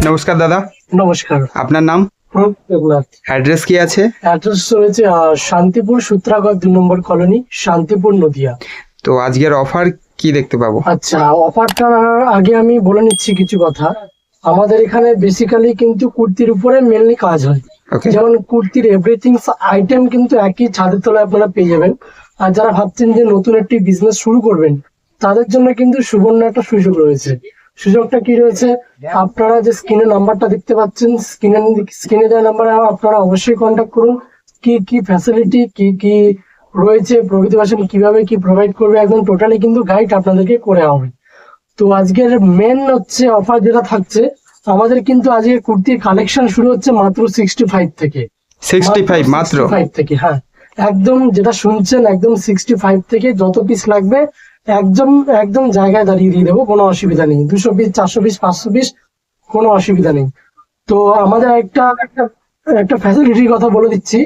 নমস্কার দাদা। নমস্কার। আপনার নাম? দেবনাথ। অ্যাড্রেস কি আছে? অ্যাড্রেস রয়েছে শান্তিপুর সূত্রাগড় 2 নম্বর কলোনি, শান্তিপুর, নদিয়া। তো আজকের অফার কি দেখতে পাবো? আচ্ছা, অফারটার আগে আমি বলে নিচ্ছি কিছু কথা। আমাদের এখানে বেসিক্যালি কিন্তু কুর্তির উপরে মেনলি কাজ হয়। ওকে। যেমন কুর্তির এভরিথিং আইটেম কিন্তু একই ছাদের তলায় আপনারা পেয়ে যাবেন। আর যারা ভাবছেন যে নতুন একটি বিজনেস শুরু করবেন, তাদের জন্য কিন্তু সুবর্ণ একটা সুযোগ রয়েছে। সুযোগটা কি রয়েছে? আপনারা যে স্ক্রিনে নাম্বারটা দেখতে পাচ্ছেন, স্ক্রিনে দেওয়া নাম্বারে আপনারা অবশ্যই কন্ট্যাক্ট করুন। কি কি ফ্যাসিলিটি, কি কি রয়েছে, প্রকৃতি বাসন কিভাবে কি প্রোভাইড করবে, একদম টোটালি কিন্তু গাইড আপনাদেরকে করে হবে। তো আজকের মেন হচ্ছে অফার যেটা থাকছে, আমাদের কিন্তু আজকে কুর্তির কালেকশন শুরু হচ্ছে মাত্র 65 থেকে। 65 মাত্র? 65 থেকে, হ্যাঁ, একদম যেটা শুনছেন, একদম 65 থেকে যত পিস লাগবে একদম একদম জায়গায় দাঁড়িয়ে দিয়ে দেবো, কোনো অসুবিধা নেই। 200 পিস, 400 পিস, 500 পিস, কোনো অসুবিধা নেই। তো আমাদের একটা একটা ফ্যাসিলিটির কথা বলে দিচ্ছি।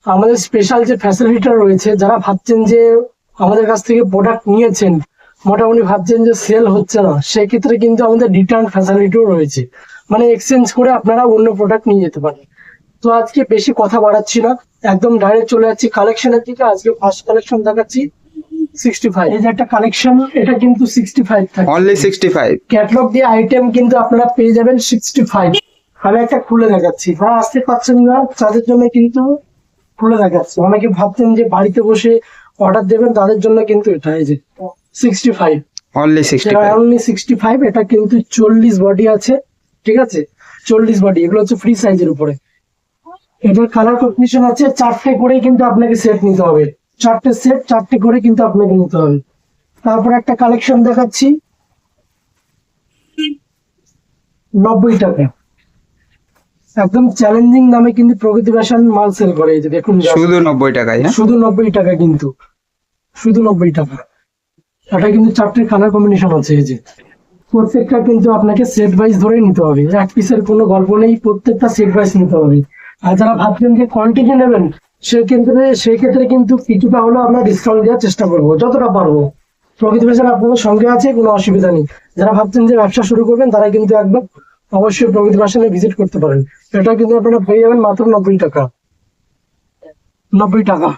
আমাদের স্পেশাল যে ফ্যাসিলিটিটা রয়েছে, যারা ভাবছেন যে আমাদের কাছ থেকে প্রোডাক্ট নিয়েছেন, মোটামুটি ভাবছেন যে সেল হচ্ছে না, সেক্ষেত্রে কিন্তু আমাদের রিটার্ন ফ্যাসিলিটিও রয়েছে। মানে এক্সচেঞ্জ করে আপনারা অন্য প্রোডাক্ট নিয়ে যেতে পারেন। তো আজকে বেশি কথা বাড়াচ্ছি না, একদম ডাইরেক্ট চলে যাচ্ছি কালেকশনের দিকে। আজকে ফার্স্ট কালেকশন দেখাচ্ছি 65। এই যে একটা কালেকশন, এটা কিন্তু 65 থাকে। অনলি 65? ক্যাটালগ দিয়ে আইটেম কিন্তু আপনারা পেয়ে যাবেন 65। আমি একটা খুলে দেখাচ্ছি, যারা আসতে পারছেন না তাদের জন্য কিন্তু খুলে দেখাচ্ছি। অনেকে ভাবছেন যে বাড়িতে বসে অর্ডার দেবেন, তাদের জন্য কিন্তু এটা এই যে 65, অনলি 65? অনলি 65। এটা কিন্তু 40 বডি আছে, ঠিক আছে? 40 বডি, এগুলো হচ্ছে ফ্রি সাইজের উপরে। এটার কালার কম্বিনেশন আছে 4টে করে, কিন্তু আপনাকে সেট নিতে হবে। 4টে সেট, 4টে করে কিন্তু আপনাকে নিতে হবে। তারপর একটা কালেকশন দেখাচ্ছি 90 টাকা, একদম চ্যালেঞ্জিং দামে কিন্তু প্রকৃতি ফ্যাশন মাল সেল করে। এই যে দেখুন, শুধু 90 টাকায়? শুধু 90 টাকা, কিন্তু শুধু 90 টাকা। এটা কিন্তু 4টে কালার কম্বিনেশন আছে। এই যে প্রত্যেকটা কিন্তু আপনাকে সেট ওয়াইজ ধরে নিতে হবে, এক পিসের কোনো গল্প নেই, প্রত্যেকটা সেট ওয়াইজ নিতে হবে। আর যারা ভাবছেন যে কোয়ান্টিটি নেবেন, সেক্ষেত্রে কিন্তু কিছুটা হলেও আমরা ডিসকাউন্ট দেওয়ার চেষ্টা করবো, যতটা পারবো। প্রকৃতি ফ্যাশন আপনাদের সঙ্গে আছে, কোনো অসুবিধা নেই। যারা ভাবছেন যে ব্যবসা শুরু করবেন, তারা কিন্তু একদম অবশ্যই প্রকৃতি ফ্যাশনে ভিজিট করতে পারেন। এটা কিন্তু আপনারা পেয়ে যাবেন মাত্র 90 টাকা। 90 টাকা।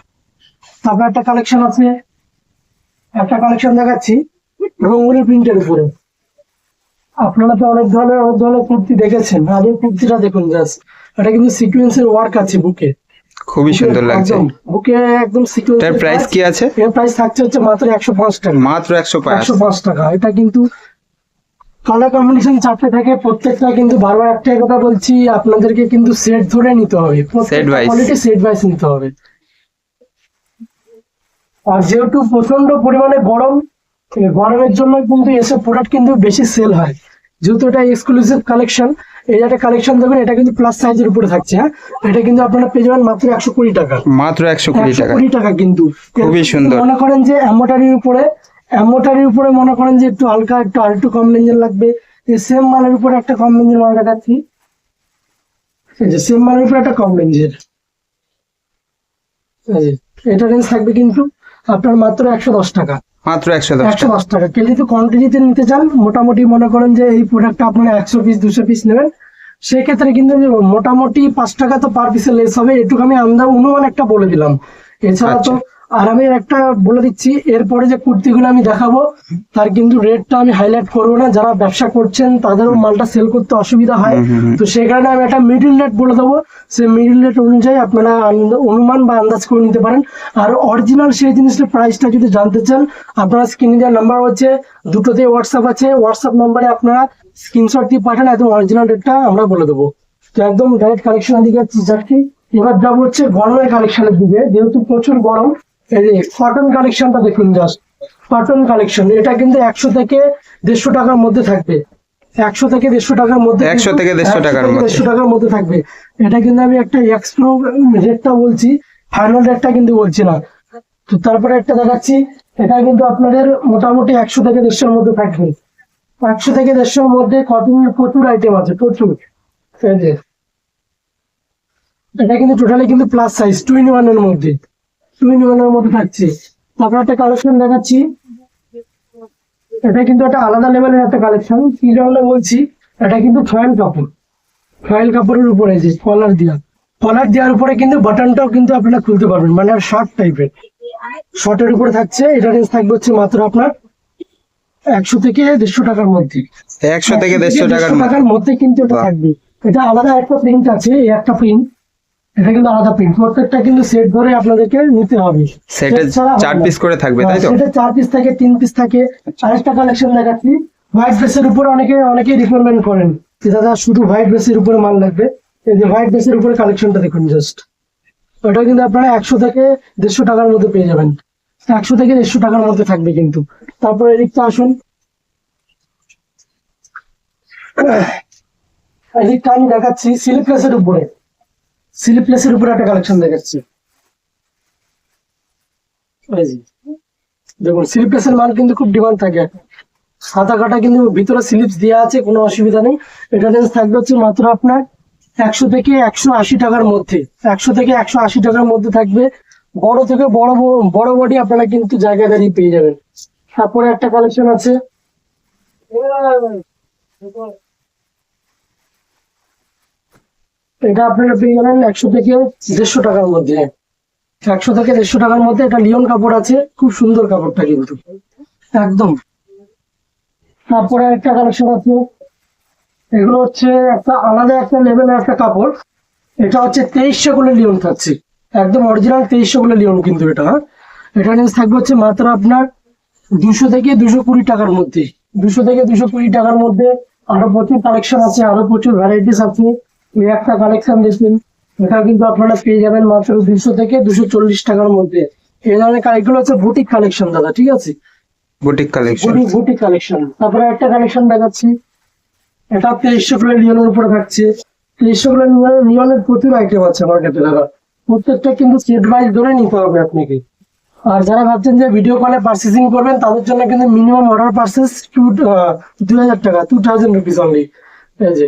তারপর একটা কালেকশন আছে, একটা কালেকশন দেখাচ্ছি রঙ্গোলি প্রিন্টের উপরে। আপনারা তো অনেক ধরনের কুর্তি দেখেছেন, আর এই কুর্তিটা দেখুন জাস্ট। এটা কিন্তু সিকোয়েন্সের ওয়ার্ক আছে বুকে, খুবই সুন্দর লাগছে। বুকে একদম সিকোয়েন্স। এর প্রাইস কি আছে? এর প্রাইস থাকছে হচ্ছে মাত্র 105 টাকা। মাত্র 105? 105 টাকা। এটা কিন্তু কালার কম্বিনেশন 4টে থাকে, প্রত্যেকটা কিন্তু বারবার একটাই কথা বলছি, আপনাদেরকে কিন্তু সেট ধরে নিতে হবে, প্রত্যেকটা কোয়ালিটি সেট ওয়াইজ নিতে হবে। আর যেহেতু প্রচন্ড পরিমাণে গরম, এই গরমের জন্য কিন্তু এসব প্রোডাক্ট কিন্তু বেশি সেল হয়। যেহেতু এটা এক্সক্লুসিভ কালেকশন, এই একটা কালেকশন দেখবেন, এটা কিন্তু প্লাস সাইজের উপরে থাকছে। হ্যাঁ, এটা কিন্তু আপনারা পেয়ে যাবেন মাত্র 120 টাকা। মাত্র 120 টাকা? 120 টাকা কিন্তু। খুবই সুন্দর। মনে করেন যে এমোটারির উপরে মনে করেন যে একটু হালকা, একটু আরেকটু কম রেঞ্জের লাগবে, এই সেম মালের উপরে একটা কম রেঞ্জের মাল দেখাচ্ছি। এই যে সেম মালের উপরে একটা কম রেঞ্জের, এটা রেঞ্জ থাকবে কিন্তু আপনার মাত্র 110 টাকা। মাত্র 110? 110 টাকা। কেউ যদি কোয়ান্টিটিতে নিতে চান, মোটামুটি মনে করেন যে এই প্রোডাক্টটা আপনারা 100 পিস 200 পিস নেবেন, সেক্ষেত্রে কিন্তু মোটামুটি 5 টাকা তো পার পিসে লেস হবে। এটুকু আমি অনুমান একটা বলে দিলাম। এছাড়া তো আর আমি একটা বলে দিচ্ছি, এরপরে যে কুর্তিগুলো আমি দেখাবো তার কিন্তু রেটটা আমি হাইলাইট করবো না। যারা ব্যবসা করছেন তাদেরও মালটা সেল করতে অসুবিধা হয়, তো সেই কারণে আমি একটা মিডিল রেট বলে দেবো। সেই মিডিল রেট অনুযায়ী আপনারা অনুমান বা আন্দাজ করে নিতে পারেন। আর অরিজিনাল সেই জিনিসটার প্রাইসটা যদি জানতে চান, আপনারা স্ক্রিনে দেওয়ার নাম্বার হচ্ছে, দুটোতে হোয়াটসঅ্যাপ আছে, হোয়াটসঅ্যাপ নাম্বারে আপনারা স্ক্রিনশট দিয়ে পাঠান, একদম অরিজিনাল রেটটা আমরা বলে দেবো। তো একদম ডাইরেক্ট কালেকশনের দিকে যাচ্ছি। এবার যাবো হচ্ছে গরমের কালেকশনের দিকে, যেহেতু প্রচুর গরম। এই যে কটন কালেকশনটা দেখুন জাস্ট, কটন কালেকশন। এটা কিন্তু 100 থেকে 150 টাকার মধ্যে থাকবে। 100 থেকে 150 টাকার মধ্যে, 100 থেকে 150 টাকার মধ্যে, 150 টাকার মধ্যে থাকবে। এটা কিন্তু আমি একটা এক্সপ্রো রেটটা বলছি, ফাইনাল রেটটা কিন্তু বলছি না। তো তারপরে একটা দেখাচ্ছি, এটা কিন্তু আপনাদের মোটামুটি 100 থেকে 150 মধ্যে থাকবে। 100 থেকে 150 মধ্যে কটনের প্রচুর আইটেম আছে, প্রচুর। এই যে এটা কিন্তু টোটালি কিন্তু প্লাস সাইজ 2-in-1 এর মধ্যে, 2-in-1 এর মধ্যে থাকছে। তারপর একটা কালেকশন দেখাচ্ছি, এটা কিন্তু একটা আলাদা লেভেলের একটা কালেকশন। কি জন্য বলছি, এটা কিন্তু ফয়েল কাপড়, ফয়েল কাপড়ের উপরে যে কলার দেওয়ার উপরে কিন্তু বাটনটাও কিন্তু আপনারা খুলতে পারবেন, মানে শর্ট টাইপের, শর্টের উপরে থাকছে। এটা রেঞ্জ থাকবে হচ্ছে মাত্র আপনার 100 থেকে 150 টাকার মধ্যে। 100 থেকে 150 টাকার মধ্যে। টাকার মধ্যে কিন্তু এটা বাহ। থাকবে। এটা আলাদা একটা প্রিন্ট আছে, এই একটা প্রিন্ট, এটা কিন্তু আলাদা প্রিন্ট। প্রত্যেকটা কিন্তু সেট ধরে আপনাদেরকে নিতে হবে। সেটে Set ছাড়া হবে 4 না। পিস করে থাকবে তাই তো? সেটা 4 পিস থাকে, 3 পিস থাকে। আরেকটা কালেকশন দেখাচ্ছি, হোয়াইট ড্রেসের উপর অনেকেই রিকমেন্ড করেন যে দাদা শুধু হোয়াইট ড্রেসের উপরে মাল লাগবে। এই যে হোয়াইট ড্রেসের উপরে কালেকশনটা দেখুন জাস্ট, ওটা কিন্তু আপনারা 100 থেকে 150 টাকার মধ্যে পেয়ে যাবেন। 100 থেকে 150 টাকার মধ্যে থাকবে কিন্তু। তারপরে এদিকটা আসুন, এদিকটা আমি দেখাচ্ছি স্লিপলেসের উপরে, স্লিপলেসের উপরে একটা কালেকশন দেখাচ্ছি। এই যে দেখুন, স্লিপলেসের মাল কিন্তু খুব ডিমান্ড থাকে। সাদা কাটা কিন্তু ভিতরে স্লিপস দেওয়া আছে, কোনো অসুবিধা নেই। এটা রেঞ্জ থাকবে হচ্ছে মাত্র আপনার 100 থেকে 180 টাকার মধ্যে। 100 থেকে 180 টাকার মধ্যে থাকবে। বড় থেকে বড় বডি আপনারা কিন্তু জায়গা দাঁড়িয়ে পেয়ে যাবেন। তারপরে একটা কালেকশন আছে, এটা আপনারা পেয়ে যাবেন 100 থেকে 150 টাকার মধ্যে। 100 থেকে 150 টাকার মধ্যে এটা লিওন কাপড় আছে, খুব সুন্দর কাপড়টা কিন্তু একদম। তারপরে একটা কালেকশন আছে, এগুলো হচ্ছে একটা আলাদা একটা লেভেলের একটা কাপড়। এটা হচ্ছে 2300 করে লিওন থাকছে, একদম অরিজিনাল 2300 করে লিওন কিন্তু এটা। হ্যাঁ, এটা রেঞ্জ থাকবে হচ্ছে মাত্র আপনার 200 থেকে 220 টাকার মধ্যে। 200 থেকে 220 টাকার মধ্যে আরো প্রচুর কালেকশন আছে, আরো প্রচুর ভ্যারাইটিস আছে। এই একটা কালেকশন দেখুন, এটা কিন্তু আপনারা পেয়ে যাবেন মাত্র 200 থেকে 240 টাকার মধ্যে। এই ধরনের এগুলো হচ্ছে বুটিক কালেকশন দাদা, ঠিক আছে? Boutique collection. Boutique collection. তারপরে একটা কালেকশন দেখাচ্ছি, এটা 2300 করে লিওনের উপরে থাকছে। 2300 করে লিওনের প্রচুর আইটেম আছে মার্কেটে দাদা, প্রত্যেকটা কিন্তু সেট ওয়াইজ ধরে নিতে হবে আপনাকে। আর যারা ভাবছেন যে ভিডিও কলে পারচেসিং করবেন, তাদের জন্য কিন্তু মিনিমাম অর্ডার পারচেস 2000 টাকা, 2000 রুপিস অনলি। এই যে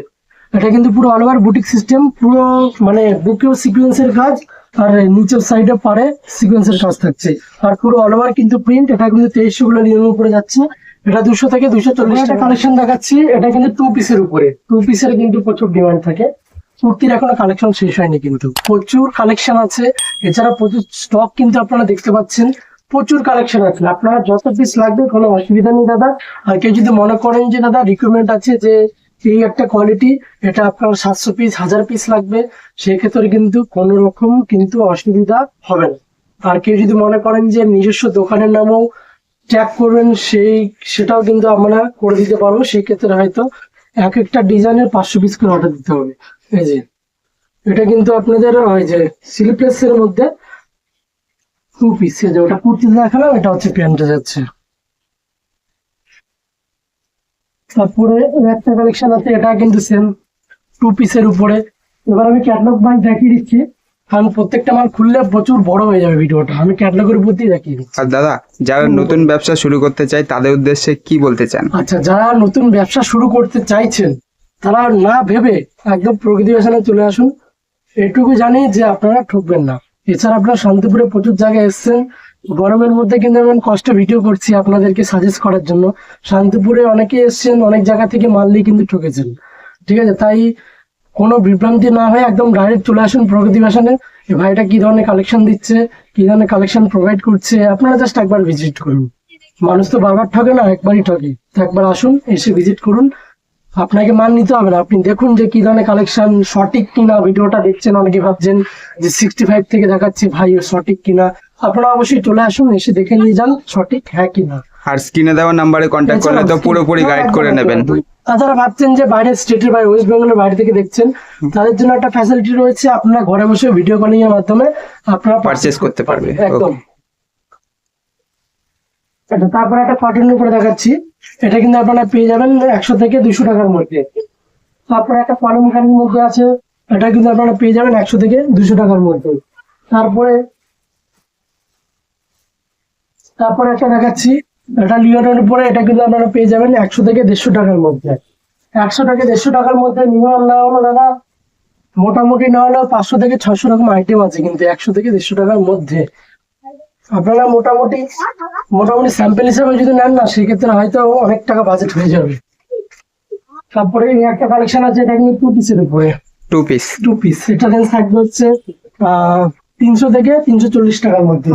এটা কিন্তু পুরো অল ওভার বুটিক সিস্টেম, পুরো মানে বুকেও সিকোয়েন্সের কাজ, আর নিচের সাইডে পারে সিকোয়েন্সের কাজ থাকছে। আর পুরো অল ওভার কিন্তু প্রিন্ট। এটা কিন্তু 2300 গুলো নিয়মের উপরে যাচ্ছে। এটা 200 থেকে 240 টাকা কালেকশন দেখাচ্ছি। এটা কিন্তু 2 পিসের উপরে, 2 পিসের কিন্তু প্রচুর ডিমান্ড থাকে। কুর্তির এখনো কালেকশন শেষ হয়নি, কিন্তু প্রচুর কালেকশন আছে। এছাড়া প্রচুর স্টক কিন্তু আপনারা দেখতে পাচ্ছেন, প্রচুর কালেকশন আছে। আপনারা যত পিস লাগবে কোনো অসুবিধা নেই দাদা। আর কেউ যদি মনে করেন যে দাদা রিকোয়ারমেন্ট আছে যে এই একটা কোয়ালিটি, এটা আপনার 700 পিস 1000 পিস লাগবে, সেক্ষেত্রে কিন্তু কোনো রকম কিন্তু অসুবিধা হবে না। আর কেউ যদি মনে করেন যে নিজস্ব দোকানের নামও ট্যাগ করবেন, সেটাও কিন্তু আমরা করে দিতে পারবো। সেই ক্ষেত্রে হয়তো এক একটা ডিজাইনের 500 পিস করে অর্ডার দিতে হবে। এই যে এটা কিন্তু আপনাদের ওই যে স্লিপলেস এর মধ্যে 2 পিস, যে ওটা কুর্তিতে দেখালাম, এটা হচ্ছে প্যান্টে যাচ্ছে। তারপরে একটা কালেকশন আছে, এটা কিন্তু সেম 2 পিসের উপরে। এবার আমি ক্যাটলগ মাল দেখিয়ে দিচ্ছি, কারণ প্রত্যেকটা মাল খুললে প্রচুর বড় হয়ে যাবে ভিডিওটা। আমি ক্যাটলগের উপর দিয়ে দেখিয়ে দিচ্ছি। আর দাদা, যারা নতুন ব্যবসা শুরু করতে চায় তাদের উদ্দেশ্যে কি বলতে চান? আচ্ছা, যারা নতুন ব্যবসা শুরু করতে চাইছেন, তারা না ভেবে একদম প্রকৃতি ফ্যাশনে চলে আসুন। এটুকু জানি যে আপনারা ঠকবেন না। এছাড়া আপনারা শান্তিপুরে প্রচুর জায়গায় এসেছেন, গরমের মধ্যে কিন্তু আমি কষ্টে ভিডিও করছি আপনাদেরকে সাজেস্ট করার জন্য। শান্তিপুরে অনেকে এসেছেন, অনেক জায়গা থেকে মাল নিয়ে কিন্তু ঠকেছেন, ঠিক আছে? তাই কোনো বিভ্রান্তি না হয়ে একদম ডাইরেক্ট চলে আসুন প্রকৃতি ফ্যাশনে। এই ভাইটা কি ধরনের কালেকশন দিচ্ছে, কি ধরনের কালেকশন প্রোভাইড করছে, আপনারা জাস্ট একবার ভিজিট করুন। মানুষ তো বারবার ঠকে না, একবারই ঠকে। তো একবার আসুন, এসে ভিজিট করুন। আপনাকে মাল নিতে হবে না, আপনি দেখুন যে কি ধরনের কালেকশন, সঠিক কিনা। ভিডিওটা দেখছেন, অনেকে ভাবছেন যে 65 থেকে দেখাচ্ছে, ভাই সঠিক কিনা। আপনারা অবশ্যই চলে আসুন, এসে দেখে নিয়ে যান সঠিক হ্যাঁ কিনা। আর স্ক্রিনে দেওয়া নাম্বারে কন্ট্যাক্ট করলে তো পুরোপুরি গাইড করে নেবেন। তাছাড়া ভাবছেন যে বাইরের স্টেটের বাইরে, ওয়েস্ট বেঙ্গলের বাইরে থেকে দেখছেন, তাদের জন্য একটা ফ্যাসিলিটি রয়েছে, আপনারা ঘরে বসে ভিডিও কলিং এর মাধ্যমে আপনারা পারচেজ করতে পারবে। একদম। তারপরে একটা কটনের উপরে দেখাচ্ছি, এটা কিন্তু আপনারা পেয়ে যাবেন 100 থেকে 200 টাকার মধ্যে। তারপরে একটা কলমকারির মধ্যে আছে, এটা কিন্তু আপনারা পেয়ে যাবেন 100 থেকে 200 টাকার মধ্যে। তারপরে একটা দেখাচ্ছি, এটা লিওনের উপরে, এটা কিন্তু আপনারা পেয়ে যাবেন 100 থেকে 150 টাকার মধ্যে। 100 থেকে 150 টাকার মধ্যে মিনিমাম না হলো দাদা, মোটামুটি না হলেও 500 থেকে 600 রকম আইটেম আছে কিন্তু 100 থেকে 150 টাকার মধ্যে। আপনারা মোটামুটি স্যাম্পল হিসাবে যদি নেন না, সেক্ষেত্রে হয়তো অনেক টাকা বাজেট হয়ে যাবে। তারপরে এই একটা কালেকশন আছে, এটা কিন্তু 2 পিসের উপরে। 2 পিস। 2 পিস, এটা রেঞ্জ থাকবে হচ্ছে 300 থেকে 340 টাকার মধ্যে।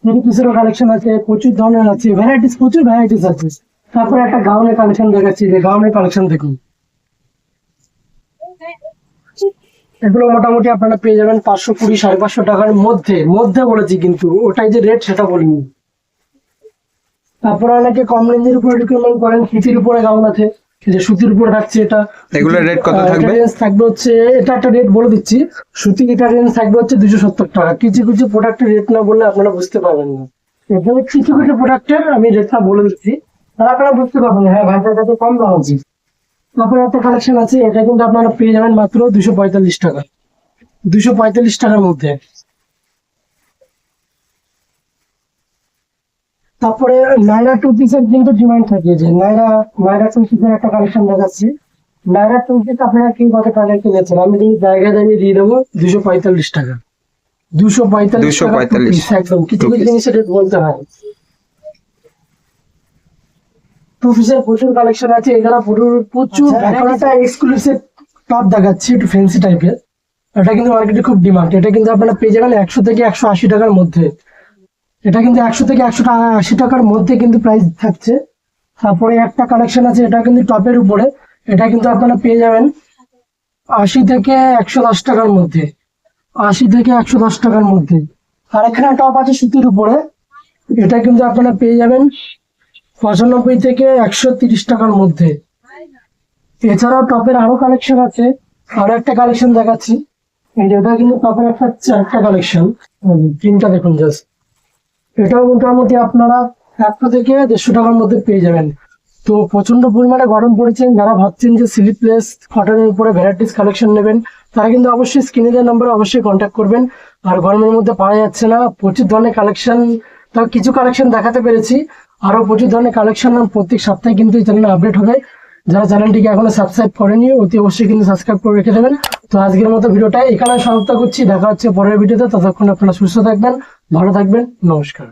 3 পিসেরও কালেকশন আছে, প্রচুর ধরনের আছে, প্রচুর ভ্যারাইটিস আছে। তারপরে একটা গাউনের কালেকশন দেখাচ্ছি, যে গাউনের কালেকশন দেখুন। এগুলো মোটামুটি আপনারা পেয়ে যাবেন 520 550 টাকার মধ্যে মধ্যে বলেছি, কিন্তু ওটাই যে রেট সেটা বলিনি। তারপরে অনেকে কম রেঞ্জের উপরে রিকমেন্ড করেন, সুতির উপরে গাউন আছে, এই যে সুতির উপরে থাকছে এটা। এগুলোর রেট কত থাকবে? রেঞ্জ থাকবে হচ্ছে, এটা একটা রেট বলে দিচ্ছি, সুতি এটা রেঞ্জ থাকবে হচ্ছে 270 টাকা। কিছু কিছু প্রোডাক্টের রেট না বললে আপনারা বুঝতে পারবেন না। এখানে কিছু কিছু প্রোডাক্টের আমি রেটটা বলে দিচ্ছি, তাহলে আপনারা বুঝতে পারবেন হ্যাঁ ভাই এটা তো কম দাম আছে। তারপরে একটা কালেকশন আছে, এটা কিন্তু আপনারা পেয়ে যাবেন মাত্র 245 টাকা, 245 টাকার মধ্যে। তারপরে নাইরা 2 পিসের কিন্তু ডিমান্ড থাকে, যে নাইরা 2 পিসের একটা কালেকশন দেখাচ্ছি। নাইরা 2 পিস আপনারা কি কত টাকা কিনেছেন, আমি এই জায়গায় দাঁড়িয়ে দিয়ে দেবো 245 টাকা। 245 টাকা 2 পিস, একদম কিছু কিছু জিনিসের রেট বলতে হয়। 2 পিসের প্রচুর কালেকশন আছে, এখানে প্রচুর। এখন একটা এক্সক্লুসিভ টপ দেখাচ্ছি, একটু ফ্যান্সি টাইপের। এটা কিন্তু মার্কেটে খুব ডিমান্ড, এটা কিন্তু আপনারা পেয়ে যাবেন 100 থেকে 180 টাকার মধ্যে। এটা কিন্তু 100 থেকে 180 টাকার মধ্যে কিন্তু প্রাইস থাকছে। তারপরে একটা কালেকশন আছে, এটা কিন্তু টপের উপরে, এটা কিন্তু আপনারা পেয়ে যাবেন 80 থেকে 110 টাকার মধ্যে, 80 থেকে 110 টাকার মধ্যে। আর এখানে টপ আছে সুতির উপরে, এটা কিন্তু আপনারা পেয়ে যাবেন 95 থেকে 130 টাকার মধ্যে। এছাড়াও টপের আরো কালেকশন আছে, আরো একটা কালেকশন দেখাচ্ছি, এটা কিন্তু টপের একটা কালেকশন, প্রিন্টটা দেখুন জাস্ট। এটাও মোটামুটি আপনারা 100 থেকে 150 টাকার মধ্যে পেয়ে যাবেন। তো প্রচন্ড পরিমাণে গরম পড়েছে, যারা ভাবছেন যে স্লিপলেস কটনের উপরে ভ্যারাইটিস কালেকশন নেবেন, তারা কিন্তু অবশ্যই স্ক্রিনে দেওয়া নম্বরে অবশ্যই কন্ট্যাক্ট করবেন। আর গরমের মধ্যে পাওয়া যাচ্ছে না, প্রচুর ধরনের কালেকশন, তাও কিছু কালেকশন দেখাতে পেরেছি, আরো প্রচুর ধরনের কালেকশন প্রত্যেক সপ্তাহে কিন্তু এই চ্যানেলে আপডেট হবে। যারা চ্যানেলটিকে এখনো সাবস্ক্রাইব করেনি, অতি অবশ্যই কিন্তু সাবস্ক্রাইব করে রেখে দেবেন। তো আজকের মতো ভিডিওটা এখানে সমাপ্ত করছি, দেখা হচ্ছে পরের ভিডিওতে। ততক্ষণ আপনারা সুস্থ থাকবেন, ভালো থাকবেন, নমস্কার।